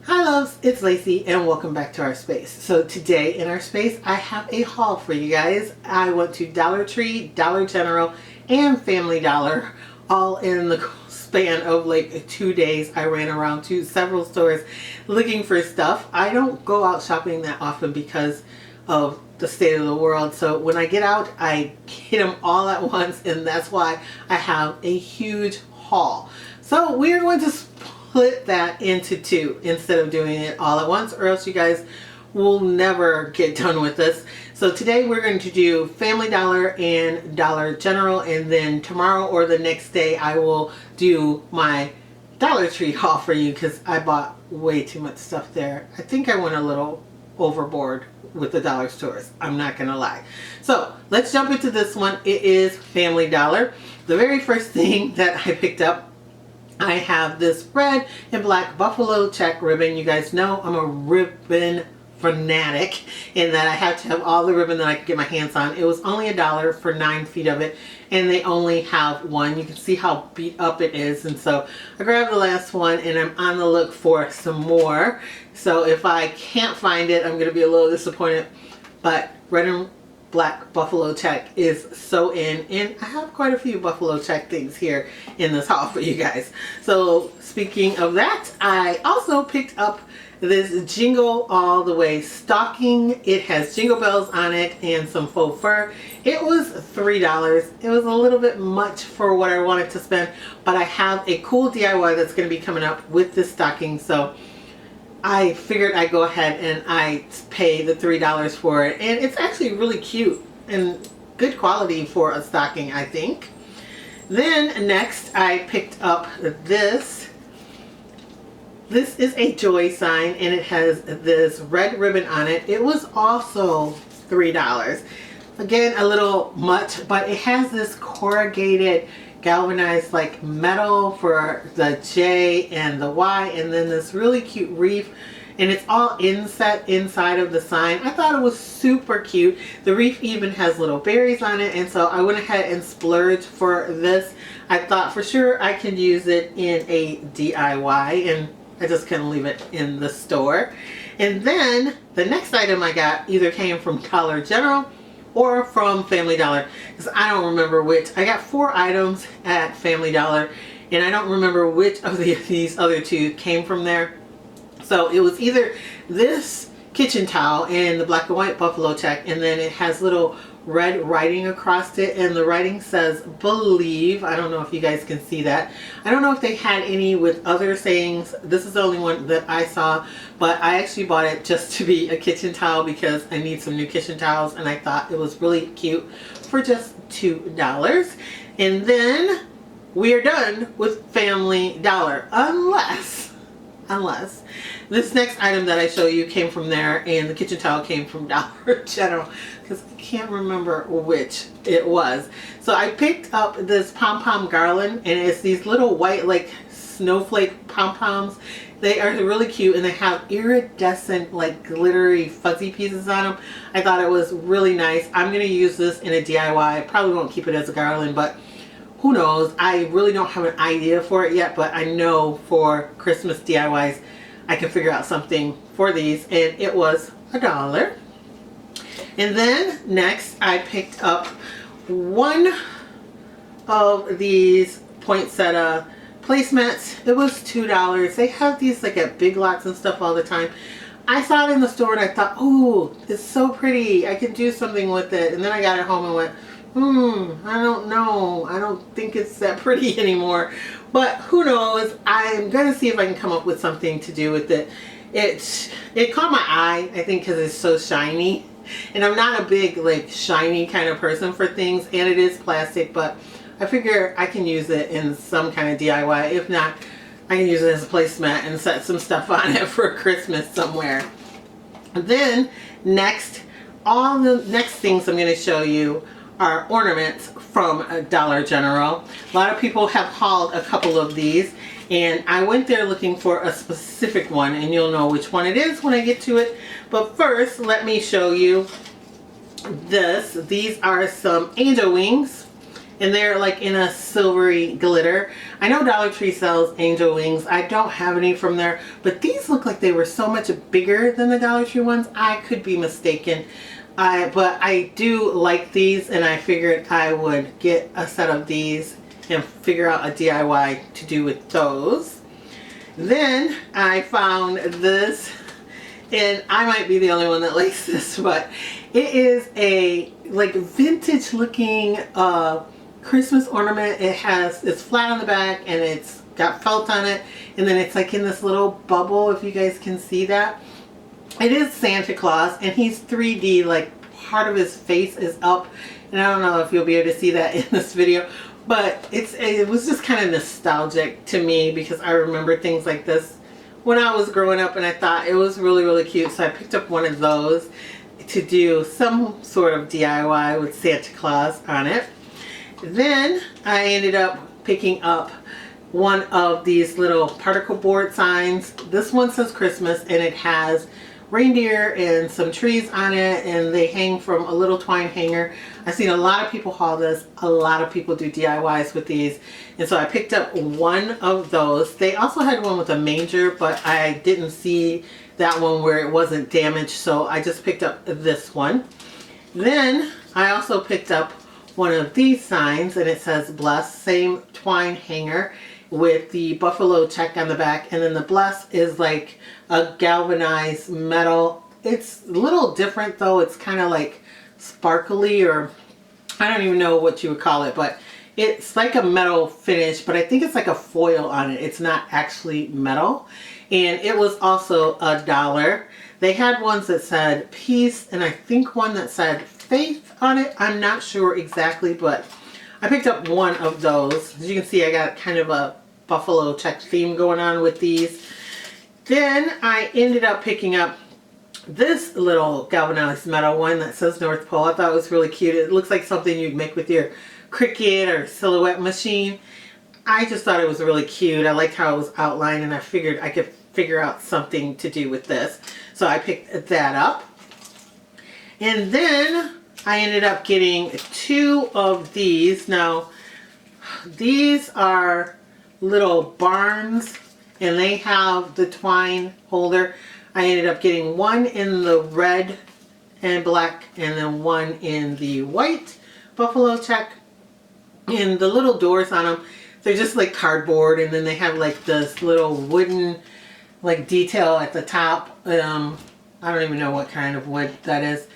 Hi loves, it's Lacey and welcome back to our space. So today in our space I have a haul for you guys. I went to Dollar Tree, Dollar General, and Family Dollar all in the span of like 2 days. I ran around to several stores looking for stuff. I don't go out shopping that often because of the state of the world. So when I get out, I hit them all at once, and that's why I have a huge haul. So we are going to split that into two instead of doing it all at once, or else you guys will never get done with this. So today we're going to do Family Dollar and Dollar General, and then tomorrow or the next day I will do my Dollar Tree haul for you because I bought way too much stuff there. I think I went a little overboard with the dollar stores, I'm not gonna lie. So let's jump into this one. It is Family Dollar. The very first thing that I picked up, I have this red and black buffalo check ribbon. You guys know I'm a ribbon fanatic in that I have to have all the ribbon that I can get my hands on. It was only $1 for 9 feet of it, and they only have one. You can see how beat up it is, and so I grabbed the last one and I'm on the look for some more. So if I can't find it, I'm gonna be a little disappointed, but red and black buffalo check is so in, and I have quite a few buffalo check things here in this haul for you guys. So speaking of that, I also picked up this Jingle All the Way stocking. It has jingle bells on it and some faux fur. It was $3. It was a little bit much for what I wanted to spend, but I have a cool DIY that's going to be coming up with this stocking, so I figured I'd go ahead and I pay the $3 for it, and it's actually really cute and good quality for a stocking, I think. Then next I picked up this. This is a joy sign, and it has this red ribbon on it. It was also $3. Again, a little much, but it has this corrugated galvanized like metal for the J and the Y, and then this really cute wreath, and it's all inset inside of the sign. I thought it was super cute. The wreath even has little berries on it, and so I went ahead and splurged for this. I thought for sure I could use it in a DIY, and I just couldn't leave it in the store. And then the next item I got either came from Dollar General or from Family Dollar, because I don't remember which. I got 4 items at Family Dollar, and I don't remember which of these other two came from there. So it was either this kitchen towel in the black and white buffalo check, and then it has little red writing across it, and the writing says believe. I don't know if you guys can see that. I don't know if they had any with other sayings. This is the only one that I saw, but I actually bought it just to be a kitchen towel because I need some new kitchen towels, and I thought it was really cute for just $2. And then we are done with Family Dollar, unless this next item that I show you came from there, and the kitchen towel came from Dollar General, because I can't remember which it was. So I picked up this Pom Pom Garland, and it's these little white like snowflake pom-poms. They are really cute, and they have iridescent like glittery fuzzy pieces on them. I thought it was really nice. I'm going to use this in a DIY. I probably won't keep it as a garland, but who knows? I really don't have an idea for it yet, but I know for Christmas DIYs I can figure out something for these, and it was $1. And then next I picked up one of these Poinsettia Placements. It was $2. They have these like at Big Lots and stuff all the time. I saw it in the store and I thought, oh, it's so pretty, I can do something with it. And then I got it home and went, I don't know. I don't think it's that pretty anymore. But who knows? I'm going to see if I can come up with something to do with it. It caught my eye, I think, because it's so shiny. And I'm not a big, like, shiny kind of person for things. And it is plastic, but I figure I can use it in some kind of DIY. If not, I can use it as a placemat and set some stuff on it for Christmas somewhere. Then, next, all the next things I'm going to show you are ornaments from Dollar General. A lot of people have hauled a couple of these, and I went there looking for a specific one, and you'll know which one it is when I get to it. But first, let me show you this. These are some angel wings, and they're like in a silvery glitter. I know Dollar Tree sells angel wings. I don't have any from there, but these look like they were so much bigger than the Dollar Tree ones. I could be mistaken. But I do like these, and I figured I would get a set of these and figure out a DIY to do with those. Then I found this, and I might be the only one that likes this, but it is a like vintage looking Christmas ornament. It's flat on the back and it's got felt on it, and then it's like in this little bubble, if you guys can see that. It is Santa Claus, and he's 3D, like part of his face is up, and I don't know if you'll be able to see that in this video, but it was just kind of nostalgic to me because I remember things like this when I was growing up, and I thought it was really, really cute. So I picked up one of those to do some sort of DIY with Santa Claus on it. Then I ended up picking up one of these little particle board signs. This one says Christmas, and it has reindeer and some trees on it, and they hang from a little twine hanger. I've seen a lot of people haul this. A lot of people do DIYs with these, and so I picked up one of those. They also had one with a manger, but I didn't see that one where it wasn't damaged, so I just picked up this one. Then I also picked up one of these signs, and it says Bless, same twine hanger with the buffalo check on the back, and then the Bless is like a galvanized metal. It's a little different though. It's kind of like sparkly, or I don't even know what you would call it, but it's like a metal finish, but I think it's like a foil on it. It's not actually metal, and it was also $1. They had ones that said peace, and I think one that said faith on it. I'm not sure exactly, but I picked up one of those. As you can see, I got kind of a buffalo check theme going on with these. Then I ended up picking up this little galvanized metal one that says North Pole. I thought it was really cute. It looks like something you'd make with your Cricut or Silhouette machine. I just thought it was really cute. I liked how it was outlined, and I figured I could figure out something to do with this. So I picked that up. And then I ended up getting two of these. Now, these are little barns, and they have the twine holder. I ended up getting one in the red and black, and then one in the white buffalo check. And the little doors on them, they're just like cardboard, and then they have like this little wooden like detail at the top. I don't even know what kind of wood that is.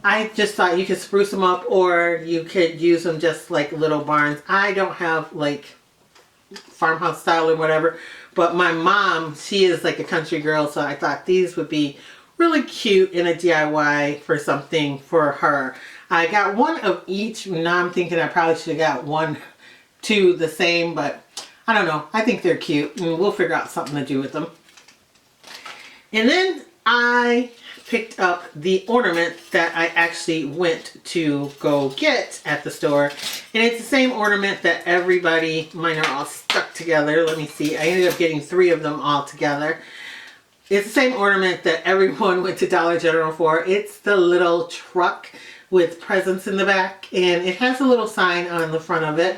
I just thought you could spruce them up, or you could use them just like little barns. I don't have like farmhouse style or whatever, but my mom, she is like a country girl, so I thought these would be really cute in a DIY for something for her. I got one of each. Now I'm thinking I probably should have got one, two the same, but I don't know. I think they're cute, and we'll figure out something to do with them. And then I picked up the ornament that I actually went to go get at the store, and it's the same ornament that everybody, mine are all stuck together. Let me see, I ended up getting 3 of them all together. It's the same ornament that everyone went to Dollar General for. It's the little truck with presents in the back, and it has a little sign on the front of it,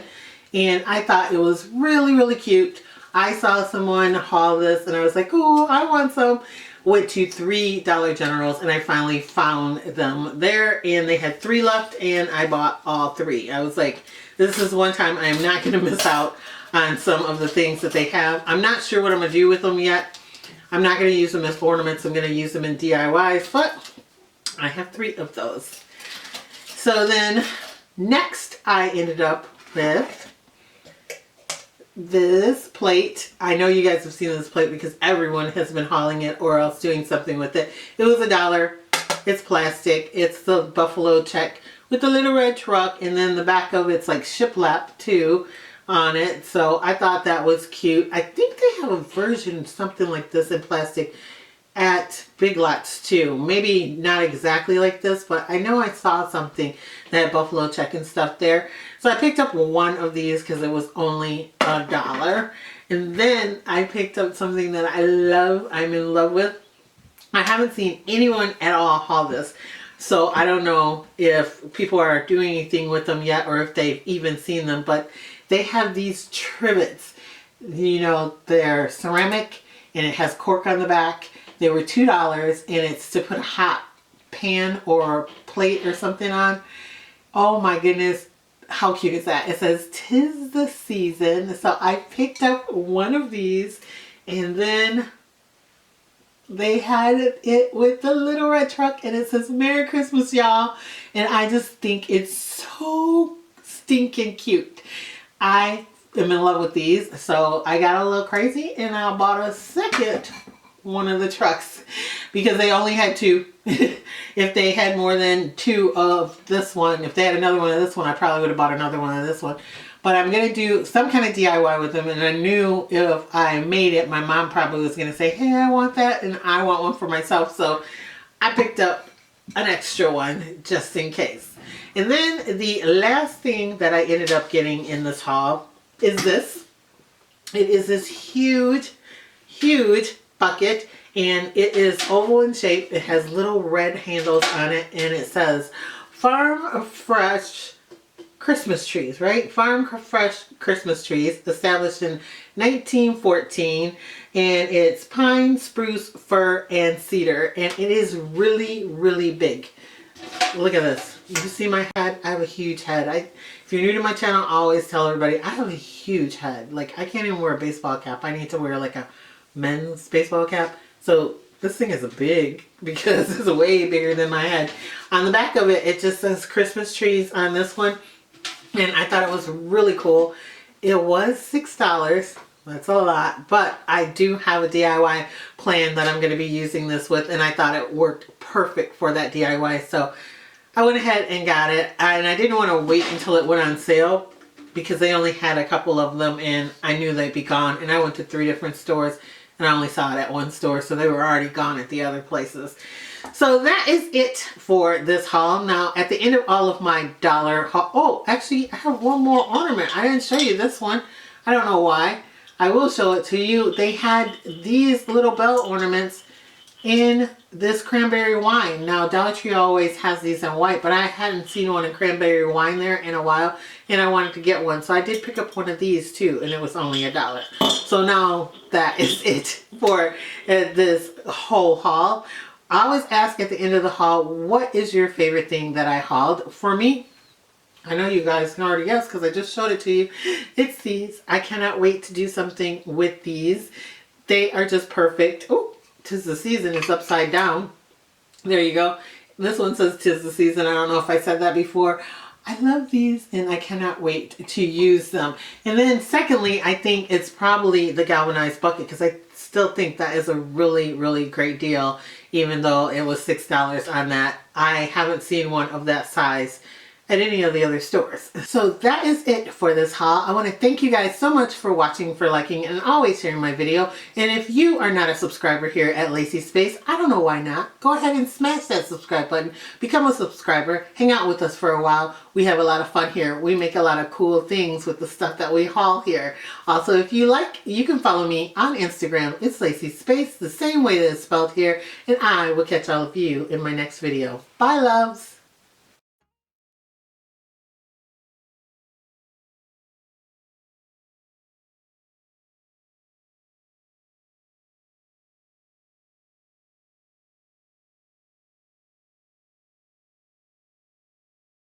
and I thought it was really, really cute. I saw someone haul this, and I was like, oh, I want some. Went to 3 Dollar Generals, and I finally found them there, and they had 3 left, and I bought all 3. I was like, this is one time I am not going to miss out on some of the things that they have. I'm not sure what I'm going to do with them yet. I'm not going to use them as ornaments. I'm going to use them in DIYs, but I have 3 of those. So then next I ended up with this plate. I know you guys have seen this plate because everyone has been hauling it or else doing something with it. It was $1. It's plastic. It's the buffalo check with the little red truck, and then the back of it's like shiplap too on it. So I thought that was cute. I think they have a version something like this in plastic at Big Lots too. Maybe not exactly like this, but I know I saw something that had buffalo check and stuff there. So I picked up one of these because it was only $1. And then I picked up something that I love, I'm in love with. I haven't seen anyone at all haul this. So I don't know if people are doing anything with them yet or if they've even seen them, but they have these trivets. You know, they're ceramic and it has cork on the back. They were $2 and it's to put a hot pan or plate or something on. Oh my goodness, how cute is that? It says, "'Tis the season." So I picked up one of these, and then they had it with the little red truck, and it says, "Merry Christmas, y'all." And I just think it's so stinking cute. I am in love with these, so I got a little crazy and I bought a second one of the trucks because they only had two. If they had more than two of this one, if they had another one of this one, I probably would have bought another one of this one. But I'm going to do some kind of DIY with them, and I knew if I made it, my mom probably was going to say, "Hey, I want that," and I want one for myself. So I picked up an extra one just in case. And then the last thing that I ended up getting in this haul is this. It is this huge, huge bucket, and it is oval in shape. It has little red handles on it, and it says Farm Fresh Christmas trees, right? Farm Fresh Christmas trees, established in 1914, and it's pine, spruce, fir, and cedar, and it is really, really big. Look at this. You see my head? I have a huge head. If you're new to my channel, I always tell everybody I have a huge head. Like, I can't even wear a baseball cap. I need to wear like a men's baseball cap. So this thing is big because it's way bigger than my head. On the back of it, it just says Christmas trees on this one. And I thought it was really cool. It was $6. That's a lot. But I do have a DIY plan that I'm going to be using this with. And I thought it worked perfect for that DIY. So I went ahead and got it. And I didn't want to wait until it went on sale, because they only had a couple of them and I knew they'd be gone. And I went to 3 different stores and I only saw it at one store. So they were already gone at the other places. So that is it for this haul. Now, at the end of all of my dollar haul, oh, actually, I have one more ornament. I didn't show you this one. I don't know why. I will show it to you. They had these little bell ornaments in this cranberry wine. Now, Dollar Tree always has these in white, but I hadn't seen one in cranberry wine there in a while, and I wanted to get one. So I did pick up one of these too, and it was only $1. So now that is it for this whole haul. I always ask at the end of the haul, what is your favorite thing that I hauled? For me, I know you guys can already guess because I just showed it to you. It's these. I cannot wait to do something with these. They are just perfect. Oh, 'tis the season. It's upside down. There you go. This one says 'tis the season. I don't know if I said that before. I love these and I cannot wait to use them. And then secondly, I think it's probably the galvanized bucket, because I still think that is a really, really great deal, even though it was $6 on that. I haven't seen one of that size at any of the other stores. So that is it for this haul. I want to thank you guys so much for watching, for liking, and always sharing my video. And if you are not a subscriber here at Lacee Space, I don't know why not. Go ahead and smash that subscribe button. Become a subscriber. Hang out with us for a while. We have a lot of fun here. We make a lot of cool things with the stuff that we haul here. Also, if you like, you can follow me on Instagram. It's Lacee Space, the same way that it's spelled here. And I will catch all of you in my next video. Bye, loves.